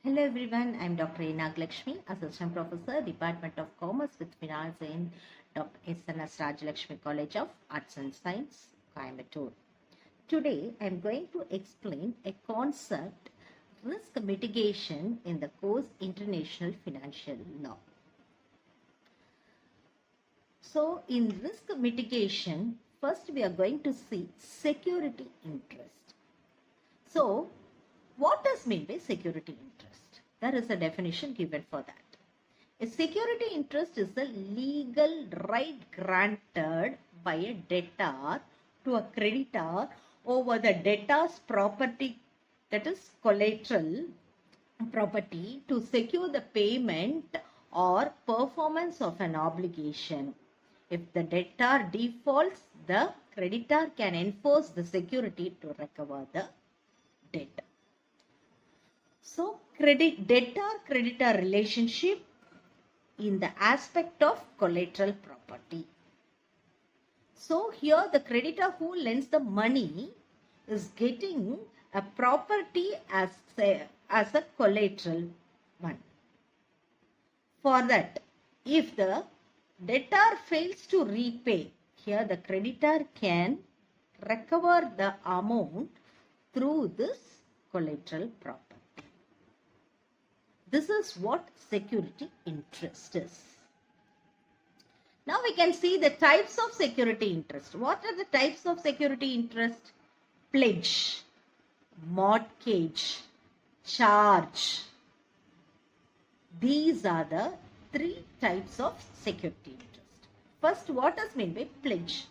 Hello everyone, I am Dr. Nagalakshmi, Assistant Professor, Department of Commerce with Finance in Dr. SNS Rajalakshmi College of Arts and Science, Coimbatore. Today I am going to explain a concept, risk mitigation in the course International Financial Law. So in risk mitigation, first we are going to see security interest. So what does mean by security interest? There is a definition given for that. A security interest is a legal right granted by a debtor to a creditor over the debtor's property, that is collateral property, to secure the payment or performance of an obligation. If the debtor defaults, the creditor can enforce the security to recover the debt. So, debtor-creditor relationship in the aspect of collateral property. So, here the creditor who lends the money is getting a property as a collateral one. For that, if the debtor fails to repay, here the creditor can recover the amount through this collateral property. This is what security interest is. Now we can see the types of security interest. What are the types of security interest? Pledge, mortgage, charge. These are the three types of security interest. First, what does mean by pledge?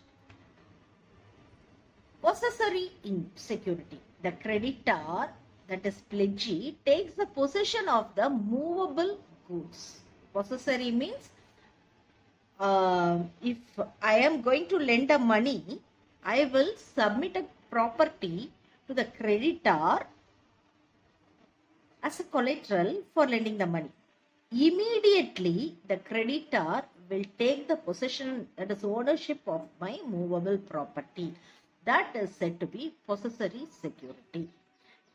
Possessory security. The creditor, that is pledgee, takes the possession of the movable goods. Possessory means if I am going to lend a money, I will submit a property to the creditor as a collateral for lending the money. Immediately, the creditor will take the possession, that is ownership of my movable property. That is said to be possessory security.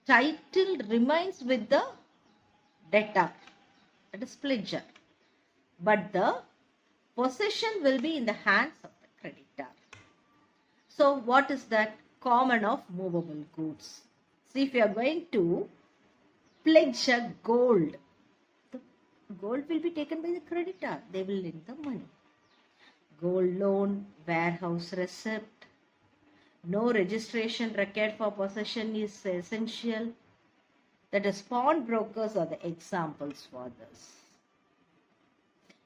Title remains with the debtor, that is pledger, but the possession will be in the hands of the creditor. So what is that? Common of movable goods. See, if you are going to pledge a gold, the gold will be taken by the creditor. They will lend the money. Gold loan, warehouse receipt. No registration required for possession is essential. That is, pawnbrokers are the examples for this.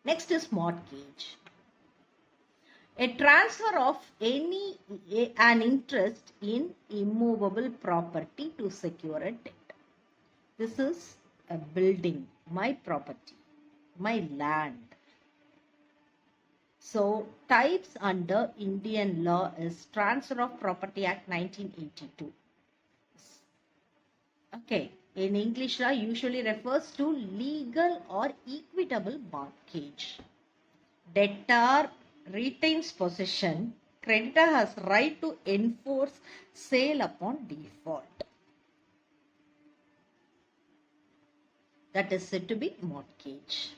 Next is mortgage. A transfer of an interest in immovable property to secure a debt. This is a building, my property, my land. So, types under Indian law is Transfer of Property Act 1982. Okay, in English law usually refers to legal or equitable mortgage. Debtor retains possession. Creditor has right to enforce sale upon default. That is said to be mortgage.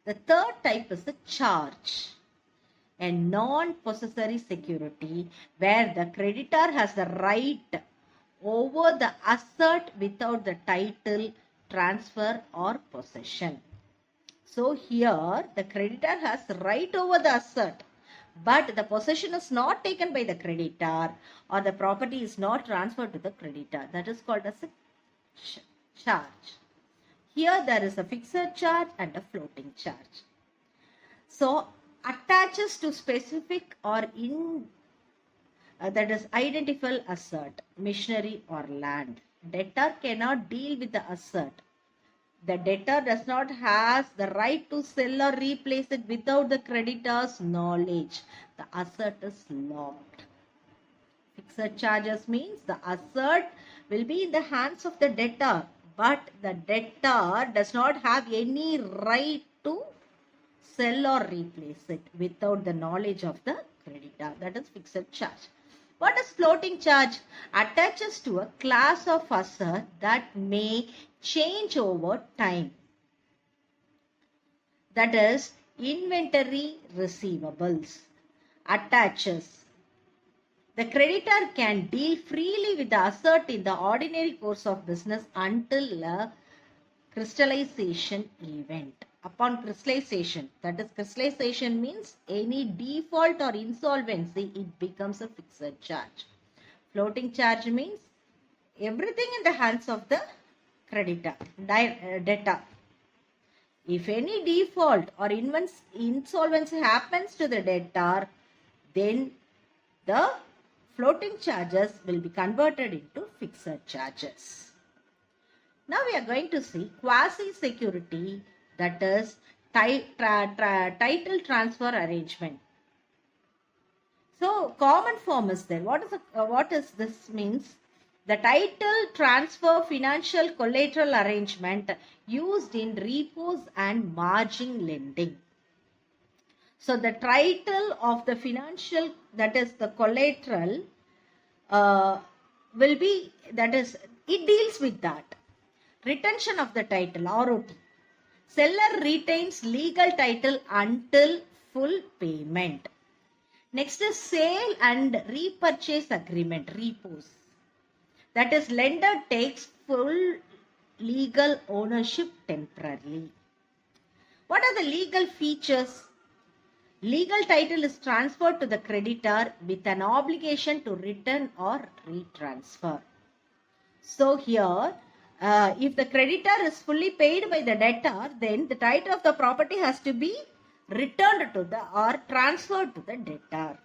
The third type is a charge. A non-possessory security where the creditor has the right over the asset without the title, transfer or possession. So here the creditor has right over the asset, but the possession is not taken by the creditor or the property is not transferred to the creditor. That is called as a charge. Here there is a fixed charge and a floating charge. So attaches to specific or that is identifiable asset, machinery or land. Debtor cannot deal with the asset. The debtor does not have the right to sell or replace it without the creditor's knowledge. The asset is locked. Fixed charges means the asset will be in the hands of the debtor, but the debtor does not have any right to sell or replace it without the knowledge of the creditor. That is fixed charge. What is floating charge? Attaches to a class of asset that may change over time. That is inventory receivables. Attaches. The creditor can deal freely with the asset in the ordinary course of business until a crystallization event. Upon crystallization, that is crystallization means any default or insolvency, it becomes a fixed charge. Floating charge means everything in the hands of the creditor, debtor. If any default or insolvency happens to the debtor, then the floating charges will be converted into fixed charges. Now we are going to see quasi-security, that is title transfer arrangement. So common form is there. What is this means? The title transfer financial collateral arrangement used in repos and margin lending. So the title of the financial, that is the collateral, will be, that is, it deals with that. Retention of the title, ROT. Seller retains legal title until full payment. Next is sale and repurchase agreement, repos. That is, lender takes full legal ownership temporarily. What are the legal features? Legal title is transferred to the creditor with an obligation to return or retransfer. So here, if the creditor is fully paid by the debtor, then the title of the property has to be returned to the or transferred to the debtor.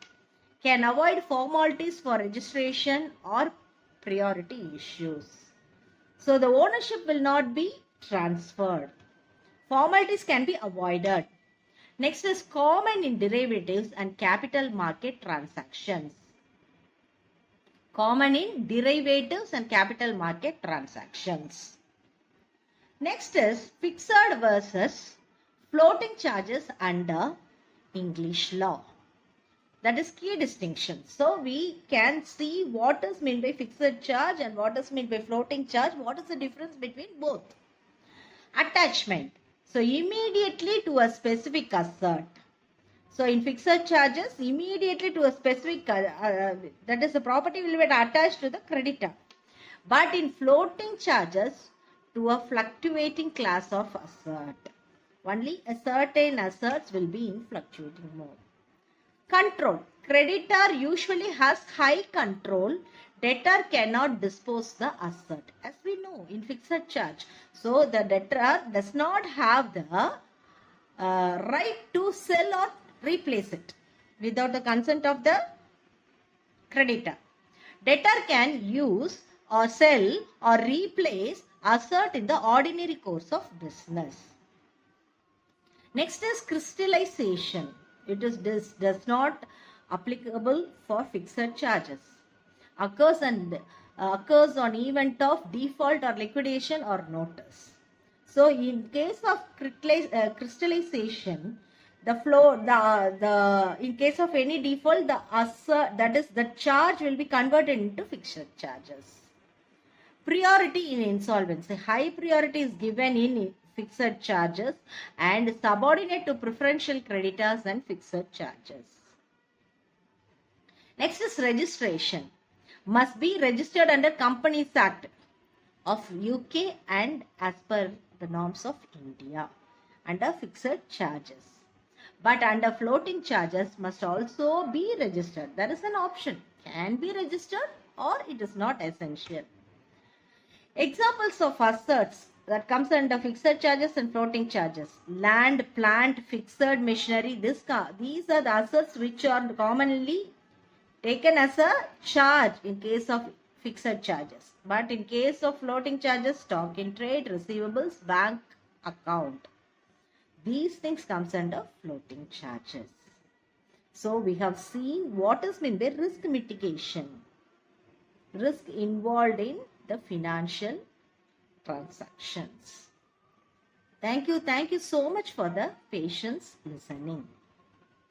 Can avoid formalities for registration or priority issues. So the ownership will not be transferred. Formalities can be avoided. Next is common in derivatives and capital market transactions. Common in derivatives and capital market transactions. Next is fixed versus floating charges under English law. That is key distinction. So we can see what is meant by fixed charge and what is meant by floating charge. What is the difference between both? Attachment. So immediately to a specific asset. So in fixed charges, immediately to a specific, that is the property will be attached to the creditor. But in floating charges, to a fluctuating class of asset. Only a certain assets will be in fluctuating mode. Control. Creditor usually has high control. Debtor cannot dispose the asset, as we know in fixed charge. So the debtor does not have the right to sell or replace it without the consent of the creditor. Debtor can use or sell or replace asset in the ordinary course of business. Next is crystallization. It does not applicable for fixed charges. Occurs on event of default or liquidation or notice. So in case of crystallization, in case of any default, the asset, that is the charge, will be converted into fixed charges. Priority in insolvency. High priority is given in fixed charges and subordinate to preferential creditors and fixed charges. Next is registration. Must be registered under Companies Act of UK and as per the norms of India under fixed charges. But under floating charges must also be registered. There is an option. Can be registered or it is not essential. Examples of assets that comes under fixed charges and floating charges. Land, plant, fixed machinery. These are the assets which are commonly taken as a charge in case of fixed charges. But in case of floating charges, stock in trade, receivables, bank account. These things comes under floating charges. So we have seen what is meant by risk mitigation. Risk involved in the financial transactions. Thank you so much for the patience listening.